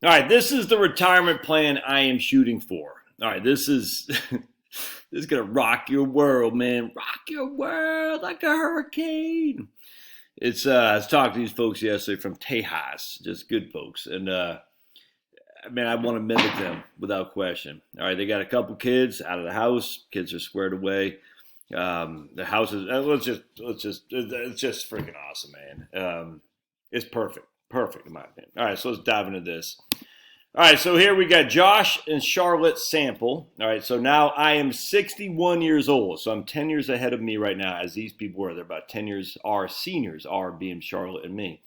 All right, this is the retirement plan I am shooting for. All right, this is this is gonna rock your world, man. Rock your world like a hurricane. I was talking to these folks yesterday from Tejas, just good folks, and man, I want to mimic them without question. All right, they got a couple kids out of the house. Kids are squared away. The house is it's just freaking awesome, man. It's perfect in my opinion. All right, so let's dive into this. All right, so here we got Josh and Charlotte sample. All right, so now I am 61 years old, so I'm 10 years ahead of me right now, as these people were. They're about 10 years, our seniors are being Charlotte and me.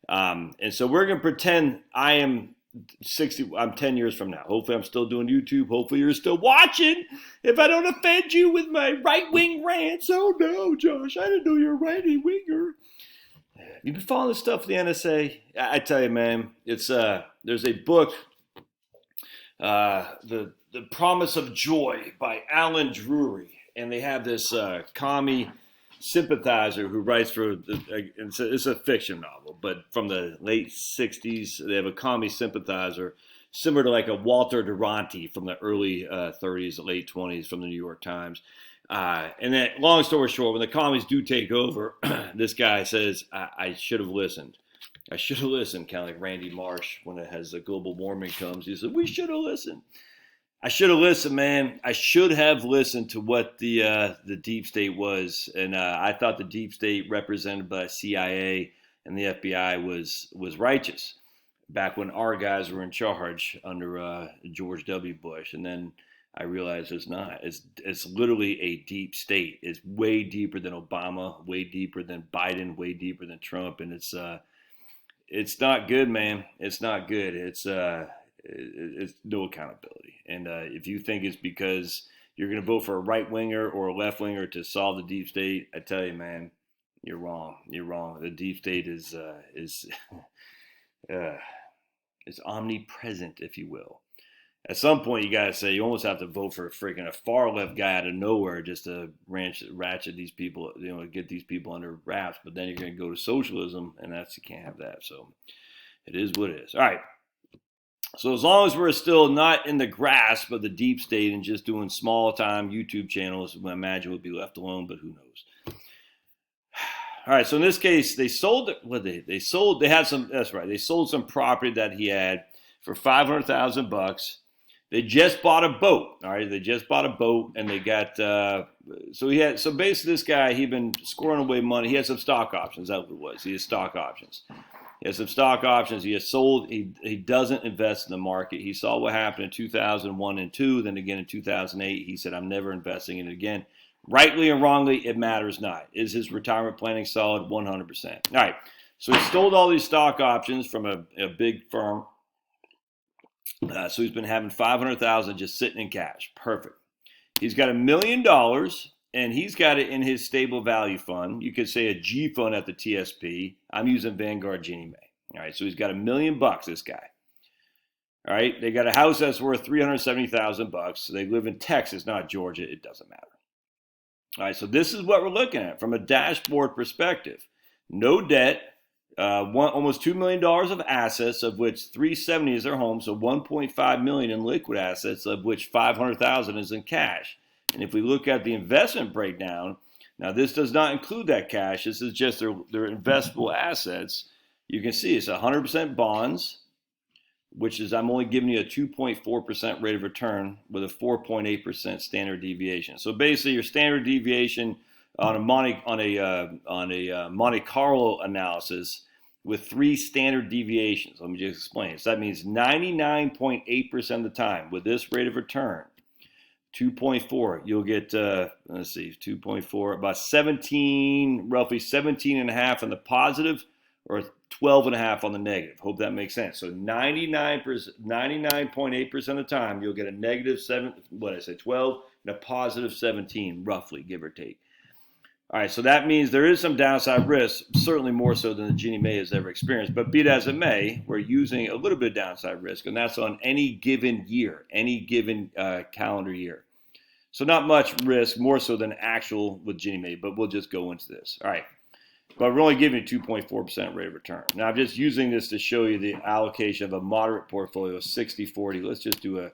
And so we're going to pretend I am 60, I'm 10 years from now. Hopefully I'm still doing YouTube. Hopefully you're still watching. If I don't offend you with my right-wing rants. Oh no, Josh, I didn't know you're a right-winger. You've been following this stuff with the NSA? I tell you, man, it's there's a book, the Promise of Joy by Alan Drury, and they have this commie sympathizer who writes for it's a fiction novel, but from the late '60s, they have a commie sympathizer similar to like a Walter Duranty from the early '30s, late '20s from the New York Times. And then, long story short, when the commies do take over, this guy says, I should have listened. I should have listened, kind of like Randy Marsh when it has the global warming comes. He said, we should have listened. I should have listened, man. I should have listened to what the deep state was. And I thought the deep state represented by CIA and the FBI was righteous back when our guys were in charge under George W. Bush. And then I realize it's not. It's literally a deep state. It's way deeper than Obama, way deeper than Biden, way deeper than Trump, and it's not good, man. It's not good. It's no accountability. And if you think it's because you're going to vote for a right winger or a left winger to solve the deep state, I tell you, man, you're wrong. You're wrong. The deep state is is omnipresent, if you will. At some point, you gotta say you almost have to vote for a far left guy out of nowhere just to ratchet these people, get these people under wraps. But then you're gonna go to socialism, and you can't have that. So it is what it is. All right. So as long as we're still not in the grasp of the deep state and just doing small time YouTube channels, I imagine we'll be left alone. But who knows? All right. So in this case, they sold it. What they sold? They had some. That's right. They sold some property that he had for $500,000. They just bought a boat. All right, they just bought a boat, and they got so basically this guy, he'd been scoring away money. He had some stock options. That's what it was. He had stock options. He has some stock options. He has sold. He doesn't invest in the market. He saw what happened in 2001 and 2. Then again in 2008, he said, "I'm never investing in it again." Rightly or wrongly, it matters not. Is his retirement planning solid? 100%. All right. So he stole all these stock options from a big firm. So he's been having 500,000 just sitting in cash. Perfect. He's got $1 million, and he's got it in his stable value fund. You could say a G fund at the TSP. I'm using Vanguard Ginnie Mae. All right, so he's got $1 million. This guy. All right, they got a house that's worth $370,000. So they live in Texas, not Georgia. It doesn't matter. All right, so this is what we're looking at from a dashboard perspective. No debt. Almost $2 million of assets, of which $370 is their home, so $1.5 million in liquid assets, of which $500,000 is in cash. And if we look at the investment breakdown, now this does not include that cash. This is just their investable assets. You can see it's 100% bonds, which is I'm only giving you a 2.4% rate of return with a 4.8% standard deviation. So basically, your standard deviation on a Monte Carlo analysis with 3 standard deviations. Let me just explain. So that means 99.8% of the time with this rate of return, 2.4, you'll get, let's see, 2.4, about 17, roughly 17 and a half on the positive or 12 and a half on the negative. Hope that makes sense. So 99.8% of the time, you'll get a negative 12 and a positive 17, roughly, give or take. All right, so that means there is some downside risk, certainly more so than the Ginnie Mae has ever experienced. But be it as it may, we're using a little bit of downside risk, and that's on any given year, any given calendar year. So not much risk, more so than actual with Ginnie Mae, but we'll just go into this. All right, but we're only giving you 2.4% rate of return. Now, I'm just using this to show you the allocation of a moderate portfolio, 60-40. Let's just do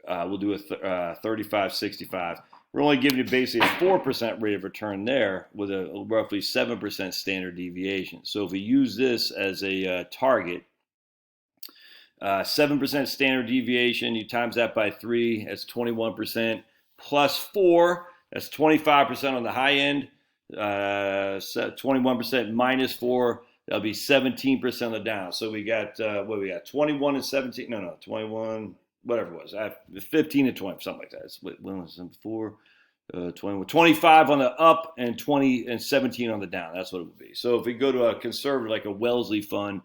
we'll do a 35-65. We're only giving you basically a 4% rate of return there with a roughly 7% standard deviation. So if we use this as a target, 7% standard deviation, you times that by 3, that's 21%, plus 4, that's 25% on the high end, 21% minus 4, that'll be 17% on the down. So we got, 21 and 17, 21, whatever it was, 15 and 20, something like that. It's 25 on the up and 20 and 17 on the down. That's what it would be. So if we go to a conservative, like a Wellesley fund,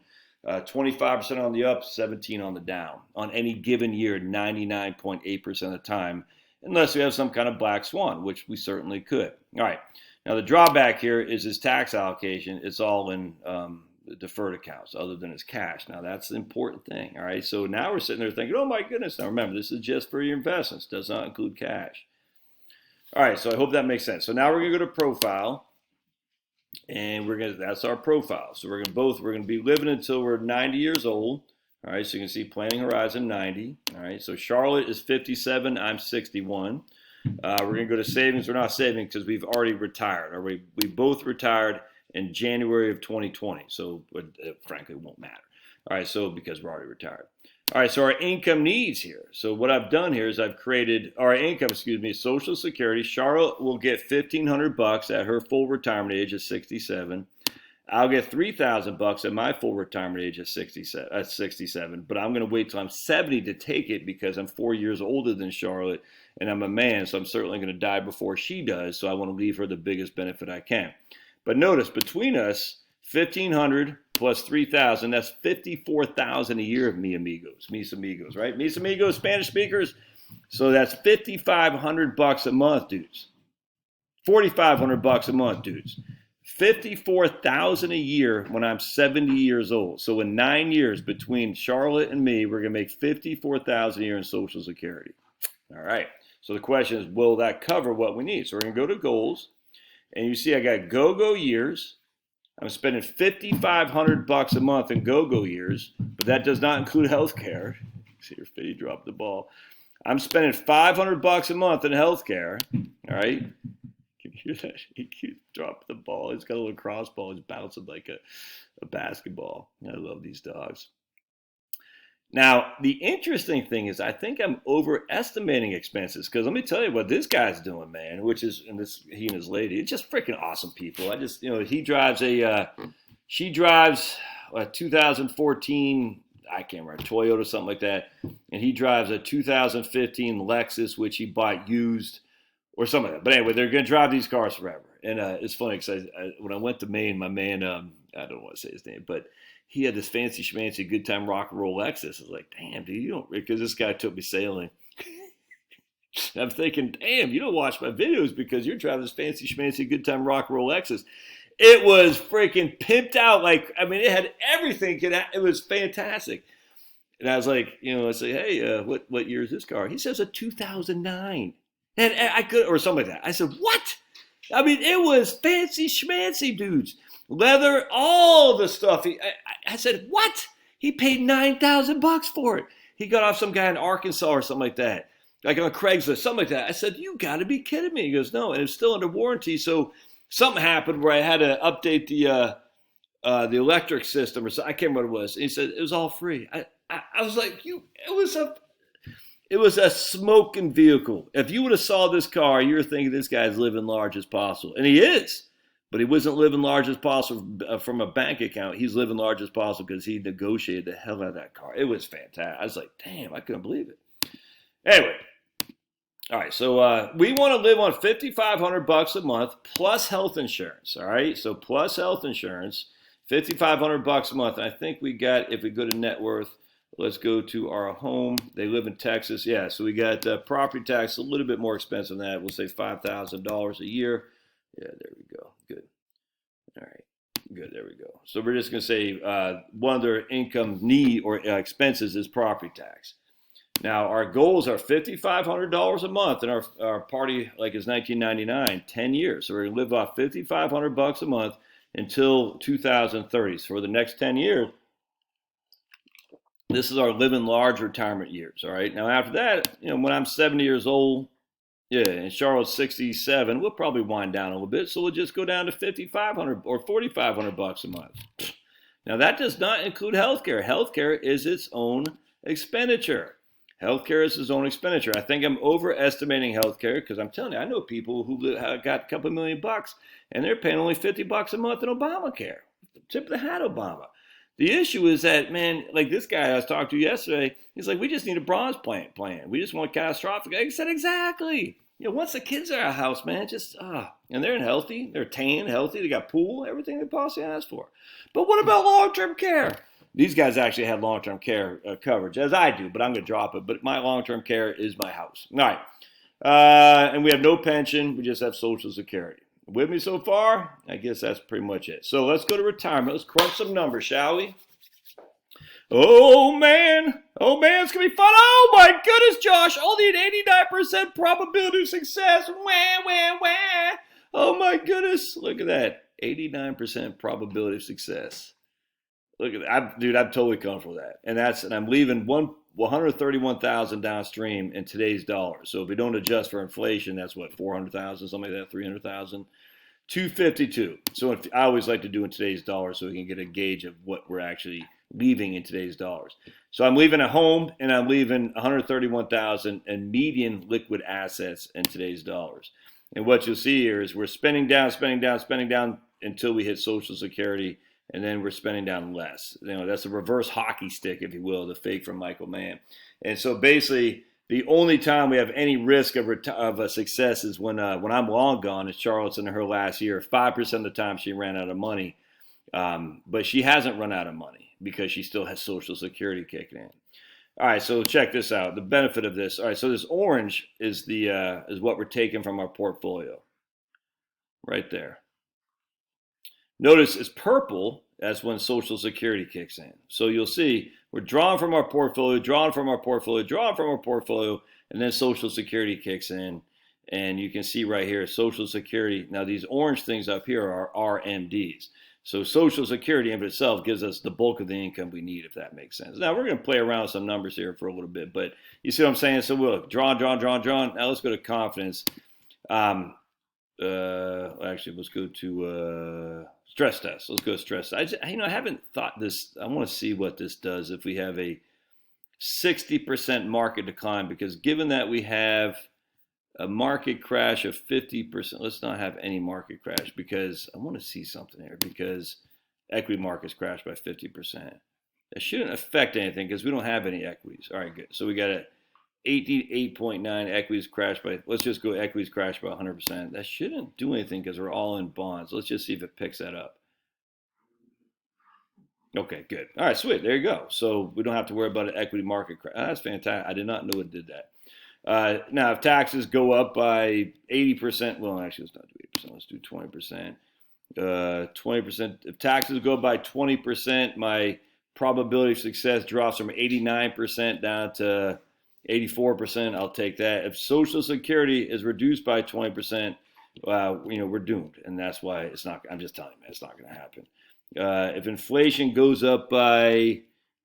25% on the up, 17 on the down on any given year, 99.8% of the time, unless we have some kind of black swan, which we certainly could. All right. Now the drawback here is his tax allocation. It's all in deferred accounts other than his cash. Now that's the important thing. All right. So now we're sitting there thinking, oh my goodness. Now remember, this is just for your investments. Does not include cash. All right. So I hope that makes sense. So now we're going to go to profile. And that's our profile. So we're going to be living until we're 90 years old. All right, so you can see planning horizon 90. All right, so Charlotte is 57, I'm 61. We're going to go to savings. We're not saving because we've already retired. Or we both retired in January of 2020. So frankly, it won't matter. All right, so because we're already retired. All right, so our income needs here. So what I've done here is I've created our income, Social Security. Charlotte will get $1,500 at her full retirement age of 67. I'll get $3,000 at my full retirement age of 67. But I'm going to wait till I'm 70 to take it because I'm 4 years older than Charlotte and I'm a man, so I'm certainly going to die before she does. So I want to leave her the biggest benefit I can. But notice between us, 1,500 plus 3,000, that's 54,000 a year, mis amigos, right? Mis amigos, Spanish speakers. So that's $5,500 a month, dudes. $4,500 a month, dudes. 54,000 a year when I'm 70 years old. So in 9 years between Charlotte and me, we're going to make 54,000 a year in Social Security. All right. So the question is, will that cover what we need? So we're going to go to goals, and you see I got go-go years. I'm spending $5,500 a month in go-go years, but that does not include health care. See, your Fitty dropped the ball. I'm spending $500 a month in health care. All right. Can you hear that? He dropped the ball. He's got a little crossball. He's bouncing like a basketball. I love these dogs. Now, the interesting thing is I think I'm overestimating expenses because let me tell you what this guy's doing, man, he and his lady, it's just freaking awesome people. He drives she drives a 2014, I can't remember, Toyota, something like that. And he drives a 2015 Lexus, which he bought used or something like that. But anyway, they're going to drive these cars forever. And it's funny because when I went to Maine, my man, I don't want to say his name, but he had this fancy schmancy good time rock and roll Lexus. I was like, damn, dude, you don't, because this guy took me sailing. I'm thinking, damn, you don't watch my videos because you're driving this fancy schmancy good time rock and roll Lexus. It was freaking pimped out. It had everything. It was fantastic. And I was like, I say, hey, what year is this car? He says a 2009. And I could, or something like that. I said, what? It was fancy schmancy, dudes. Leather, all the stuff. I said, what? He paid $9,000 for it. He got off some guy in Arkansas or something like that. Like on Craigslist, something like that. I said, you got to be kidding me. He goes, no, and it's still under warranty. So something happened where I had to update the electric system or something. I can't remember what it was. And he said, it was all free. I was like, it was a smoking vehicle. If you would have saw this car, you were thinking this guy's living large as possible. And he is. But he wasn't living large as possible from a bank account. He's living large as possible because he negotiated the hell out of that car. It was fantastic. I was like, damn, I couldn't believe it. Anyway, all right. So we want to live on $5,500 a month plus health insurance. All right. So plus health insurance, $5,500 a month. And I think we got, if we go to net worth, let's go to our home. They live in Texas. Yeah. So we got property tax a little bit more expensive than that. We'll say $5,000 a year. Yeah, there we go. Good. All right. Good. There we go. So we're just going to say one of their income need or expenses is property tax. Now, our goals are $5,500 a month, and our party is 1999, 10 years. So we're going to live off $5,500 a month, until 2030. So for the next 10 years, this is our living large retirement years. All right. Now, after that, when I'm 70 years old, yeah, and Charlotte's 67, we'll probably wind down a little bit. So we'll just go down to $5,500 or $4,500 a month. Now, that does not include healthcare. Healthcare is its own expenditure. Healthcare is its own expenditure. I think I'm overestimating healthcare because I'm telling you, I know people who have got a couple $1,000,000 and they're paying only $50 a month in Obamacare. Tip of the hat, Obama. The issue is that, man, like this guy I was talking to yesterday, he's like, we just need a bronze plan. We just want catastrophic. I said, exactly. Once the kids are at our house, man, and they're healthy, they're tan, healthy, they got pool, everything they possibly ask for. But what about long-term care? These guys actually have long-term care coverage, as I do, but I'm going to drop it. But my long-term care is my house. All right. And we have no pension. We just have Social Security. With me so far? I guess that's pretty much it. So let's go to retirement. Let's crunch some numbers, shall we? Oh, man. It's going to be fun. Oh, my goodness, Josh. Only an 89% probability of success. Wah. Oh, my goodness. Look at that. 89% probability of success. Look at that. Dude, I'm totally comfortable with that. And I'm leaving 131,000 downstream in today's dollars. So if we don't adjust for inflation, that's what, 400,000, something like that, 300,000, 252. So I always like to do in today's dollars so we can get a gauge of what we're actually leaving in today's dollars. So I'm leaving a home and I'm leaving 131,000 in median liquid assets in today's dollars. And what you'll see here is we're spending down until we hit Social Security. And then we're spending down less. That's a reverse hockey stick, if you will, the fake from Michael Mann. And so basically, the only time we have any risk of a success is when I'm long gone, as Charlotte's in her last year. 5% of the time she ran out of money. But she hasn't run out of money because she still has Social Security kicking in. All right, so check this out. The benefit of this. All right, so this orange is what we're taking from our portfolio. Right there. Notice it's purple. That's when Social Security kicks in. So you'll see we're drawing from our portfolio, and then Social Security kicks in. And you can see right here, Social Security. Now, these orange things up here are RMDs. So Social Security in itself gives us the bulk of the income we need, if that makes sense. Now, we're going to play around with some numbers here for a little bit. But you see what I'm saying? So we'll draw. Now, let's go to confidence. Actually, let's go to stress test. Let's go to stress test. I haven't thought this. I want to see what this does if we have a 60% market decline, because given that we have a market crash of 50%, let's not have any market crash because I want to see something here, because equity markets crashed by 50%. That shouldn't affect anything because we don't have any equities. All right, good. So we got a 88.9 equities crashed by, let's just go equities crashed by 100%. That shouldn't do anything because we're all in bonds. Let's just see if it picks that up. Okay, good. All right, sweet. There you go. So we don't have to worry about an equity market crash. That's fantastic. I did not know it did that. Now, if taxes go up by 80%, well, actually, let's not do 8%. Let's do 20%. 20%. If taxes go up by 20%, my probability of success drops from 89% down to 84%. I'll take that. If Social Security is reduced by 20%, we're doomed, and that's why it's not. I'm just telling you, man, it's not going to happen. If inflation goes up by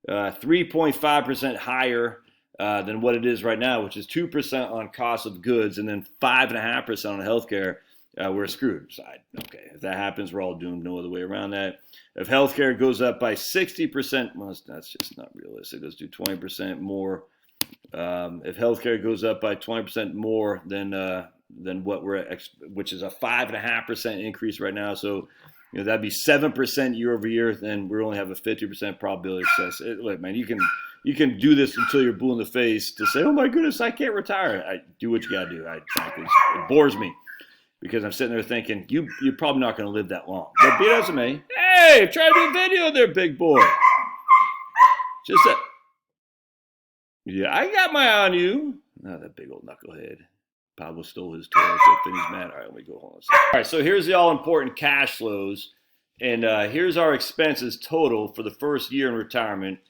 3.5% higher than what it is right now, which is 2% on cost of goods, and then 5.5% on healthcare, we're screwed. Okay, if that happens, we're all doomed. No other way around that. If healthcare goes up by 60%, well, that's just not realistic. Let's do 20% more. If healthcare goes up by 20% more than what which is a 5.5% increase right now, so that'd be 7% year over year. Then we only have a 50% probability of success. Look, man, you can do this until you're blue in the face to say, "Oh my goodness, I can't retire." I do what you gotta do. It bores me because I'm sitting there thinking you're probably not going to live that long. But be it as it may, hey, try to do a video there, big boy. Just that. Yeah, I got my eye on you. Oh, that big old knucklehead. Pablo stole his toy, so things mad. All right, let me go. Hold on a second. All right, so here's the all-important cash flows. And here's our expenses total for the first year in retirement.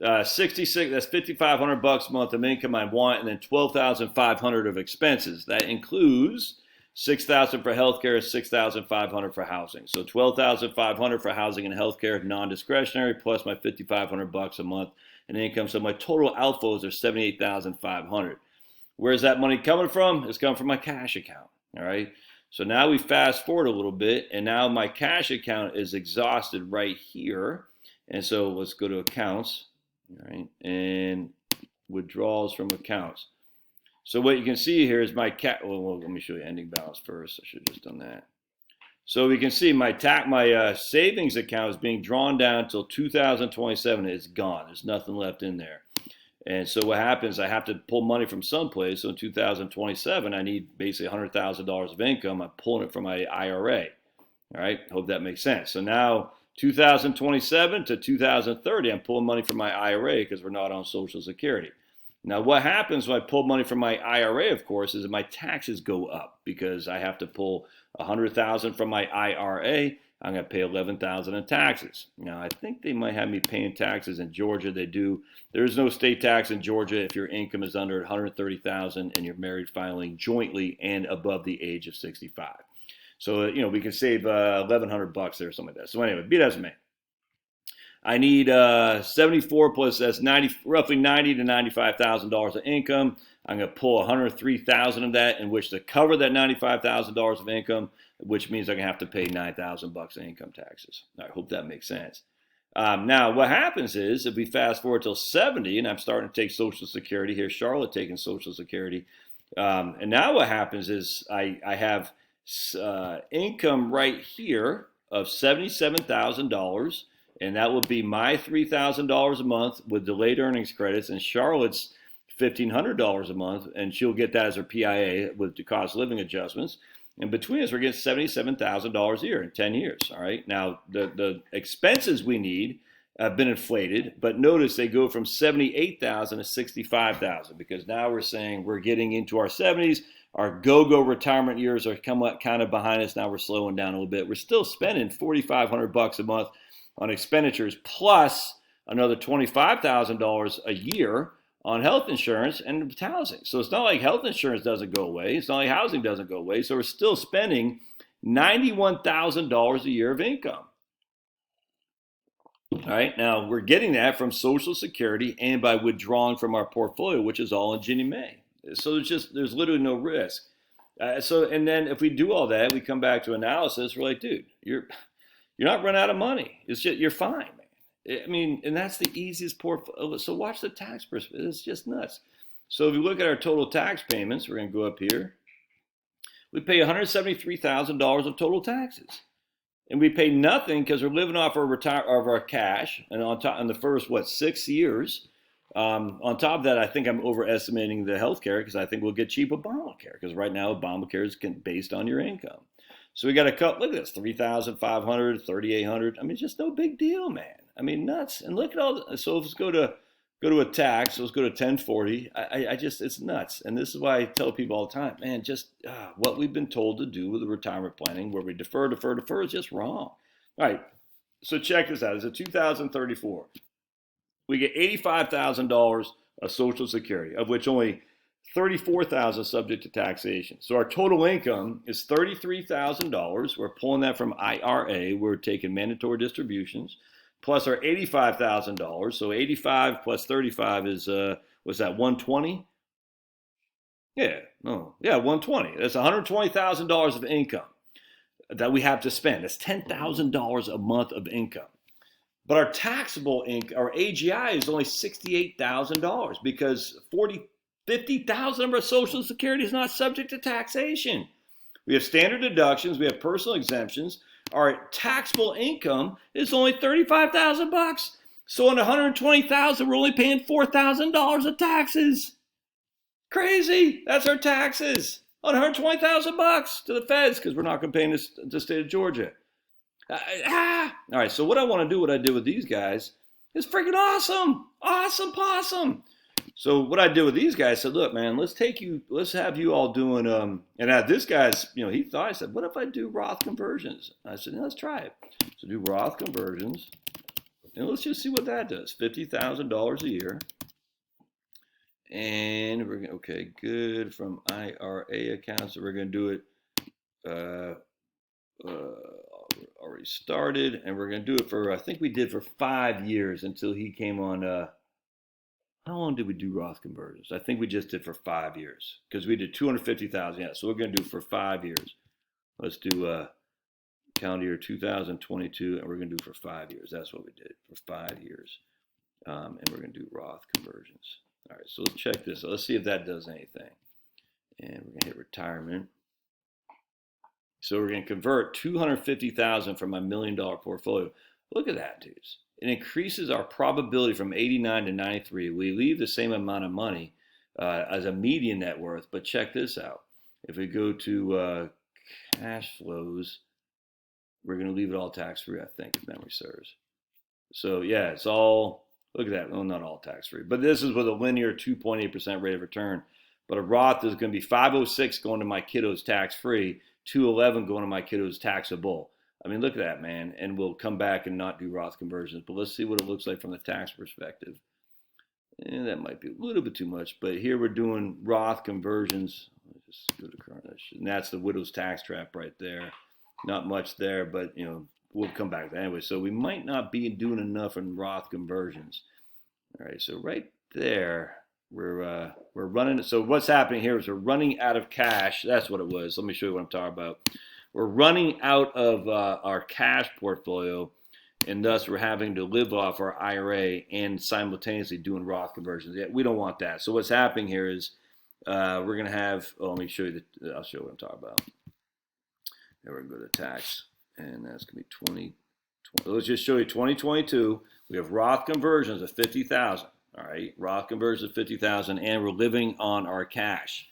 66, that's $5,500 a month of income I want, and then $12,500 of expenses. That includes $6,000 for healthcare, $6,500 for housing. So $12,500 for housing and healthcare, non-discretionary, plus my $5,500 a month in income. So my total outflows are $78,500. Where's that money coming from? It's coming from my cash account. All right. So now we fast forward a little bit, and now my cash account is exhausted right here. And so let's go to accounts, all right, and withdrawals from accounts. So what you can see here is my well, let me show you ending balance first. I should have just done that. So we can see my savings account is being drawn down until 2027. It's gone. There's nothing left in there. And so what happens, I have to pull money from someplace. So in 2027, I need basically $100,000 of income. I'm pulling it from my IRA. All right, hope that makes sense. So now 2027 to 2030, I'm pulling money from my IRA because we're not on Social Security. Now what happens when I pull money from my IRA, of course, is that my taxes go up because I have to pull $100,000 from my IRA. I'm going to pay $11,000 in taxes. Now, I think they might have me paying taxes in Georgia. They do. There is no state tax in Georgia if your income is under $130,000 and you're married filing jointly and above the age of 65. So, we can save $1,100 there or something like that. So anyway, be that as it may. I need 74 plus that's roughly $90,000 to $95,000 of income. I'm going to pull $103,000 of that in which to cover that $95,000 of income, which means I'm going to have to pay $9,000 in income taxes. I hope that makes sense. Now, what happens is if we fast forward till 70, and I'm starting to take Social Security here, Charlotte taking Social Security, and now what happens is I have income right here of $77,000. And that will be my $3,000 a month with delayed earnings credits, and Charlotte's $1,500 a month, and she'll get that as her PIA with the cost of living adjustments. And between us, we're getting $77,000 a year in 10 years. All right. Now, the expenses we need have been inflated, but notice they go from $78,000 to $65,000 because now we're saying we're getting into our 70s. Our go-go retirement years are kind of behind us. Now we're slowing down a little bit. We're still spending $4,500 a month on expenditures plus another $25,000 a year on health insurance and housing. So it's not like health insurance doesn't go away. It's not like housing doesn't go away. So we're still spending $91,000 a year of income. All right, now we're getting that from Social Security and by withdrawing from our portfolio, which is all in Ginnie Mae. So there's literally no risk. And then if we do all that, we come back to analysis. We're like, dude, you're not running out of money. It's just, you're fine, man. I mean, and that's the easiest portfolio. So watch the tax perspective. It's just nuts. So if you look at our total tax payments, we're going to go up here. We pay $173,000 of total taxes. And we pay nothing because we're living off our cash. And on the first, 6 years, on top of that, I think I'm overestimating the health care because I think we'll get cheap Obamacare because right now Obamacare is based on your income. So we got a cut. Look at this, $3,500, $3,800. I mean, just no big deal, man. I mean, nuts. And look at all. So let's go to a tax. Let's go to 1040. I just, it's nuts. And this is why I tell people all the time, man, just what we've been told to do with the retirement planning, where we defer is just wrong. All right. So check this out. It's a 2034. We get $85,000 of Social Security, of which only $34,000 subject to taxation. So our total income is $33,000. We're pulling that from IRA. We're taking mandatory distributions, plus our $85,000. So 85 plus 35 is was that 120? Yeah, no, yeah, 120. That's $120,000 of income that we have to spend. That's $10,000 a month of income. But our taxable income, our AGI, is only $68,000 because $50,000 of our Social Security is not subject to taxation. We have standard deductions. We have personal exemptions. Our taxable income is only $35,000. So on $120,000, we're only paying $4,000 of taxes. Crazy. That's our taxes on $120,000 to the feds because we're not going to pay this to the state of Georgia. All right. So what I want to do, what I did with these guys, is freaking awesome. Awesome possum. So what I did with these guys, I said, look, man, let's have you all doing, and this guy's, he thought, I said, what if I do Roth conversions? I said, let's try it. So do Roth conversions, and let's just see what that does. $50,000 a year. And we're going to, okay, good, from IRA accounts. So we're going to do it uh, already started, and we're going to do it for, I think we did for 5 years until he came on. How long did we do Roth conversions? I think we just did for 5 years because we did 250,000. Yeah, so we're going to do it for 5 years. Let's do calendar year 2022, and we're going to do it for 5 years. That's what we did for 5 years. And we're going to do Roth conversions. All right, so let's check this. Let's see if that does anything. And we're going to hit retirement. So we're going to convert 250,000 from my $1 million portfolio. Look at that, dudes. It increases our probability from 89 to 93. We leave the same amount of money as a median net worth, but check this out. If we go to cash flows, we're going to leave it all tax-free, I think, if memory serves. So yeah, it's all, look at that. Well, not all tax-free, but this is with a linear 2.8% rate of return. But a Roth is going to be 506 going to my kiddos tax-free, 211 going to my kiddos taxable. I mean, look at that, man. And we'll come back and not do Roth conversions, but let's see what it looks like from the tax perspective. And that might be a little bit too much, but here we're doing Roth conversions. Let's just go to current, and that's the widow's tax trap right there. Not much there, but you know, we'll come back to that anyway. So we might not be doing enough in Roth conversions. All right, so right there, we're running. So what's happening here is we're running out of cash. That's what it was. Let me show you what I'm talking about. We're running out of our cash portfolio, and thus we're having to live off our IRA and simultaneously doing Roth conversions. Yeah, we don't want that. So what's happening here is we're going to have, let me show you, I'll show you what I'm talking about. Then we're going to go to tax, and that's going to be 20. Let's just show you 2022. We have Roth conversions of 50,000. All right, Roth conversions of 50,000, and we're living on our cash.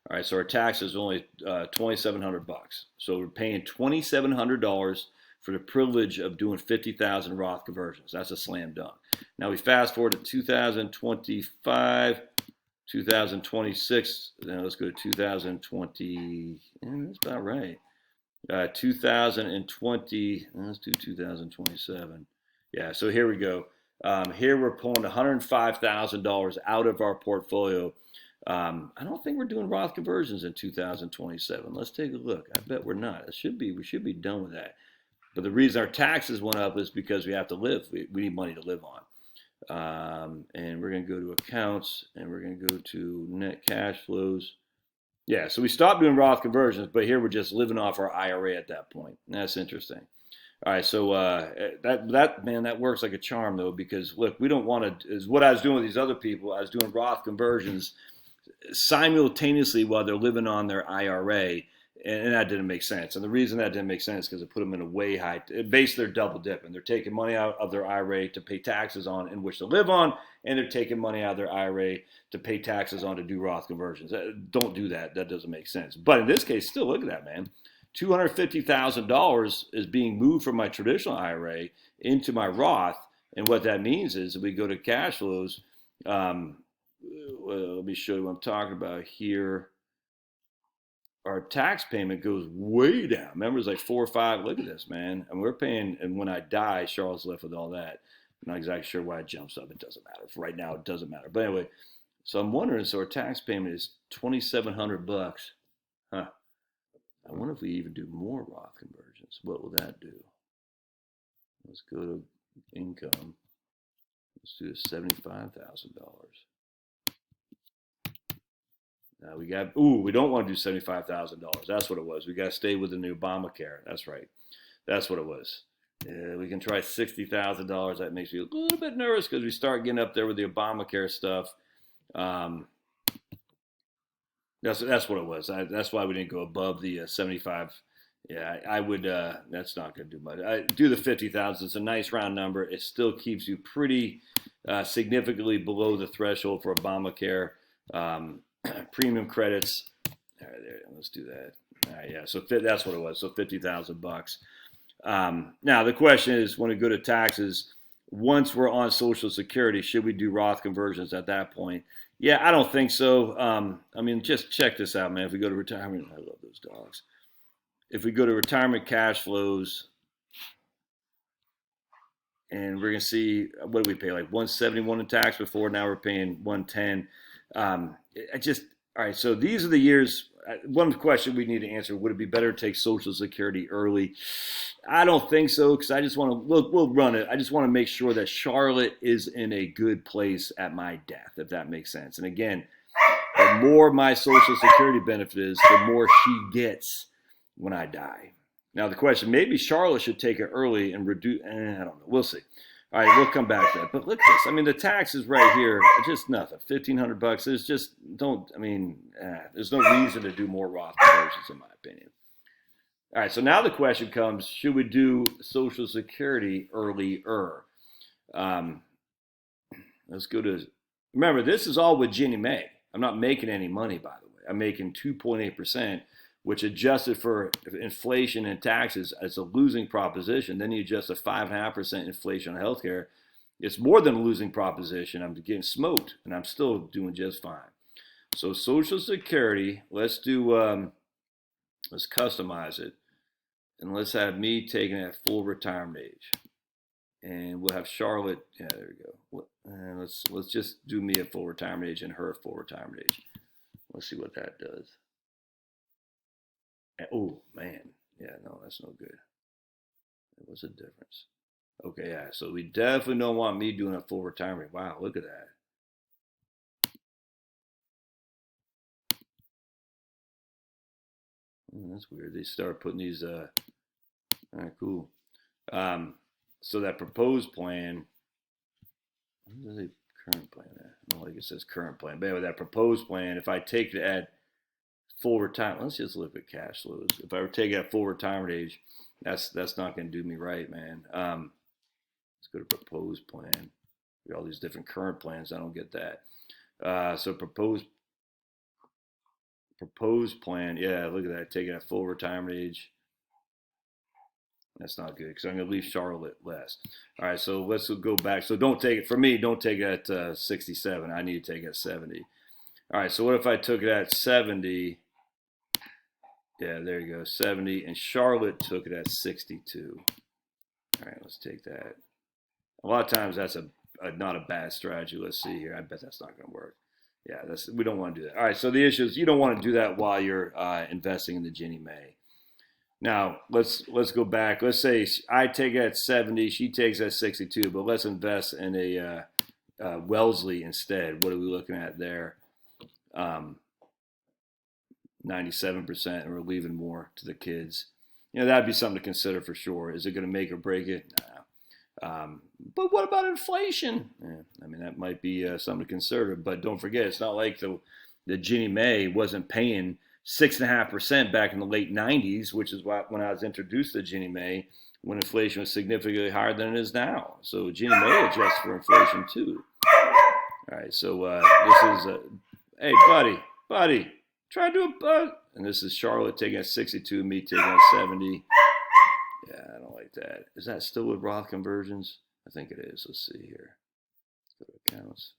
All right, so our tax is only $2,700. So we're paying $2,700 for the privilege of doing 50,000 Roth conversions. That's a slam dunk. Now we fast forward to 2025, 2026. Now let's go to 2020. That's about right. 2020. Let's do 2027. Yeah. So here we go. Here we're pulling $105,000 out of our portfolio. I don't think we're doing Roth conversions in 2027. Let's take a look. I bet we're not. We should be done with that. But the reason our taxes went up is because we have to live. We need money to live on. And we're going to go to accounts, and we're going to go to net cash flows. Yeah, so we stopped doing Roth conversions, but here we're just living off our IRA at that point. That's interesting. All right, so that works like a charm though, because look, we don't want to. Is what I was doing with these other people. I was doing Roth conversions simultaneously while they're living on their IRA, and that didn't make sense. And the reason that didn't make sense is because it put them in a way high. Basically, they're double dipping. They're taking money out of their IRA to pay taxes on, in which to live on, and they're taking money out of their IRA to pay taxes on to do Roth conversions. Don't do that. That doesn't make sense. But in this case, still look at that, man. $250,000 is being moved from my traditional IRA into my Roth, and what that means is if we go to cash flows. Let me show you what I'm talking about here. Our tax payment goes way down. Remember, it's like 4 or 5. Look at this, man. And we're paying, and when I die, Charles left with all that. I'm not exactly sure why it jumps up. It doesn't matter. For right now, it doesn't matter. But anyway, so I'm wondering, so our tax payment is $2,700. Huh. I wonder if we even do more Roth conversions. What will that do? Let's go to income. Let's do $75,000. Now we don't want to do $75,000. That's what it was. We got to stay within the Obamacare. That's right. That's what it was. We can try $60,000. That makes me a little bit nervous because we start getting up there with the Obamacare stuff. That's what it was. That's why we didn't go above the 75. Yeah, I would. That's not going to do much. I do the 50,000. It's a nice round number. It still keeps you pretty significantly below the threshold for Obamacare. Premium credits. All right, there. Let's do that. All right, yeah. So that's what it was. So $50,000. Now the question is, when we go to taxes, once we're on Social Security, should we do Roth conversions at that point? Yeah, I don't think so. I mean, just check this out, man. If we go to retirement, I love those dogs. If we go to retirement cash flows, and we're gonna see, what do we pay, like $171 in tax before? Now we're paying $110. All right. So these are the years. one question we need to answer: would it be better to take Social Security early? I don't think so, because I just want to. We'll run it. I just want to make sure that Charlotte is in a good place at my death, if that makes sense. And again, the more my Social Security benefit is, the more she gets when I die. Now the question: maybe Charlotte should take it early and reduce. I don't know. We'll see. All right, we'll come back to that. But look at this. I mean, the taxes right here are just nothing. $1,500. There's just there's no reason to do more Roth conversions, in my opinion. All right, so now the question comes: should we do Social Security earlier? Let's go to. Remember, this is all with Ginnie Mae. I'm not making any money, by the way. I'm making 2.8%. Which adjusted for inflation and taxes as a losing proposition. Then you adjust a 5.5% inflation on healthcare. It's more than a losing proposition. I'm getting smoked, and I'm still doing just fine. So Social Security, let's customize it, and let's have me taking it at full retirement age, and we'll have Charlotte. Yeah, there we go. And let's just do me at full retirement age and her at full retirement age. Let's see what that does. Oh, man. Yeah, no, that's no good. What's the difference? Okay, yeah, so we definitely don't want me doing a full retirement. Wow, look at that. That's weird. They start putting these, all right, cool. So that proposed plan, what is a current plan? I don't like it says current plan. But anyway, that proposed plan, if I take it at full retirement, let's just look at cash flows. If I were to take it at full retirement age, that's not going to do me right, man. Let's go to proposed plan. All these different current plans. I don't get that. So proposed plan. Yeah, look at that. Take it at full retirement age. That's not good because I'm going to leave Charlotte less. All right, so let's go back. So don't take it, for me, don't take it at 67. I need to take it at 70. All right, so what if I took it at 70? Yeah, there you go, 70, and Charlotte took it at 62. All right, let's take that. A lot of times that's not a bad strategy. Let's see here. I bet that's not going to work. Yeah, we don't want to do that. All right, so the issue is you don't want to do that while you're investing in the Ginnie Mae. Now, let's go back. Let's say I take it at 70, she takes it at 62, but let's invest in a Wellesley instead. What are we looking at there? 97%, and we're leaving more to the kids. You know, that'd be something to consider for sure. Is it going to make or break it? Nah. But what about inflation? I mean, that might be something to consider. But don't forget, it's not like the Ginnie Mae wasn't paying 6.5% back in the late 90s, which is when I was introduced to Ginnie Mae, when inflation was significantly higher than it is now. So Ginnie Mae adjusts for inflation too. All right, so this is, hey, buddy. Try to do a and this is Charlotte taking at 62, me taking at 70. Yeah, I don't like that. Is that still with Roth Conversions? I think it is. Let's see here. Go to accounts.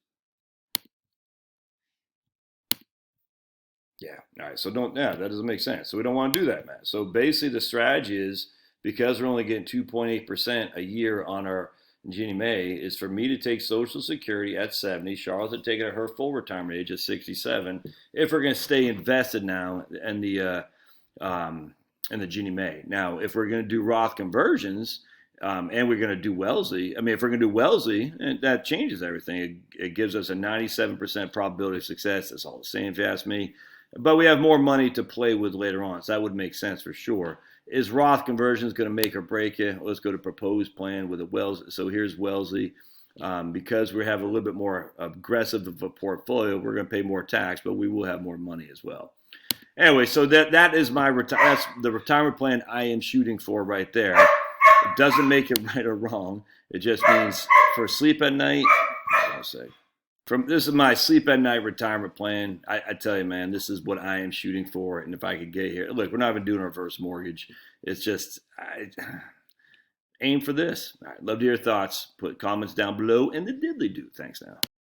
Yeah. All right. So that doesn't make sense. So we don't want to do that, man. So basically the strategy is, because we're only getting 2.8% a year on our Ginnie Mae, is for me to take Social Security at 70, Charlotte to take it at her full retirement age at 67, if we're going to stay invested now in the Ginnie Mae. Now, if we're going to do Roth Conversions, and we're going to do Wellesley, if we're going to do Wellesley, that changes everything. It gives us a 97% probability of success. That's all the same, if you ask me. But we have more money to play with later on, so that would make sense for sure. Is Roth Conversions going to make or break you? Let's go to proposed plan with a Wellesley. So here's Wellesley. Because we have a little bit more aggressive of a portfolio, we're going to pay more tax, but we will have more money as well. Anyway, so that is that's the retirement plan I am shooting for right there. It doesn't make it right or wrong. It just means for sleep at night, this is my sleep at night retirement plan. I tell you, man, this is what I am shooting for. And if I could get here, look, we're not even doing a reverse mortgage. It's just, aim for this. All right, love to hear your thoughts. Put comments down below and the diddly do. Thanks now.